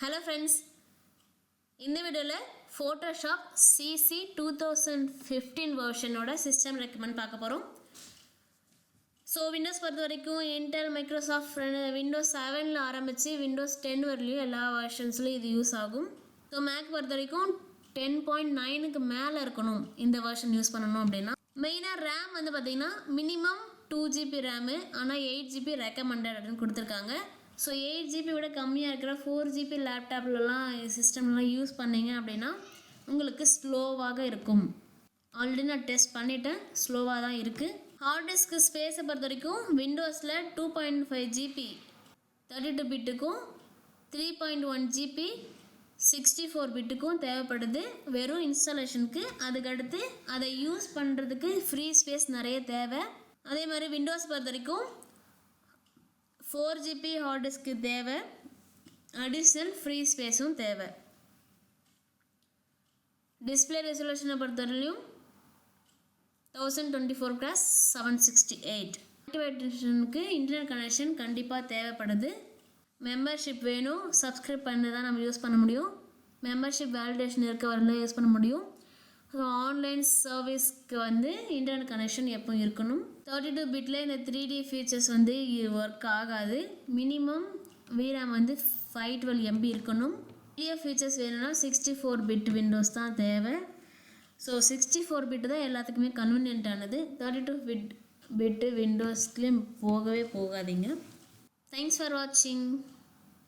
Hello friends, இந்த வீடியோல Photoshop cc2015 வெர்ஷனோட system recommend பார்க்க போறோம். ஸோ விண்டோஸ் பொறுத்த வரைக்கும் இன்டெல் மைக்ரோசாஃப்ட் விண்டோஸ் 7ல ஆரம்பித்து விண்டோஸ் 10 வரலையும் எல்லா வெர்ஷன்ஸ்லையும் இது யூஸ் ஆகும். ஸோ மேக் பொறுத்த வரைக்கும் 10.9க்கு மேலே இருக்கணும் இந்த வெர்ஷன் யூஸ் பண்ணணும் அப்படின்னா. மெயினாக ரேம் வந்து பார்த்திங்கன்னா மினிமம் 2GB ரேமு, ஆனால் 8GB ரெக்கமெண்டட் அப்படின்னு கொடுத்துருக்காங்க. ஸோ 8GB விட கம்மியாக இருக்கிற 4GB லேப்டாப்லலாம் சிஸ்டம்லாம் யூஸ் பண்ணிங்க அப்படின்னா உங்களுக்கு ஸ்லோவாக இருக்கும். ஆல்ரெடி நான் டெஸ்ட் பண்ணிவிட்டேன், ஸ்லோவாக தான் இருக்குது. ஹார்ட் டிஸ்க்கு ஸ்பேஸை பொறுத்த வரைக்கும் விண்டோஸில் 2.5GB 32 பிட்டுக்கும் 3.1GB 64 பிட்டுக்கும் தேவைப்படுது வெறும் இன்ஸ்டாலேஷனுக்கு. அதுக்கடுத்து அதை யூஸ் பண்ணுறதுக்கு ஃப்ரீ ஸ்பேஸ் நிறைய தேவை. அதே மாதிரி விண்டோஸ் பொறுத்த வரைக்கும் 4GB ஹார்ட் டிஸ்க்கு தேவை, அடிஷ்னல் ஃப்ரீ ஸ்பேஸும் தேவை. டிஸ்பிளே ரெசல்யூஷனை பொறுத்தவரையிலும் 1024x768. ஆக்டிவேஷனுக்கு இன்டர்நெட் கனெக்ஷன் கண்டிப்பாக தேவைப்படுது. மெம்பர்ஷிப் வேணும், சப்ஸ்கிரைப் பண்ணி தான் நம்ம யூஸ் பண்ண முடியும். மெம்பர்ஷிப் வேலிடேஷன் இருக்க வரல யூஸ் பண்ண முடியும். ஆன்லைன் சர்வீஸ்க்கு வந்து இன்டர்நெட் கனெக்ஷன் எப்போ இருக்கணும். 32 பிட்டில் இந்த 3D ஃபீச்சர்ஸ் வந்து ஒர்க் ஆகாது. மினிமம் விராம் வந்து 512MB இருக்கணும். பெரிய ஃபீச்சர்ஸ் வேணும்னா 64 பிட் விண்டோஸ் தான் தேவை. ஸோ 64 பிட்டு தான் எல்லாத்துக்குமே கன்வீனியன்ட்டானது. 32 பிட்டு விண்டோஸ்லேயும் போகவே போகாதீங்க. தேங்க்ஸ் ஃபார் வாட்சிங்.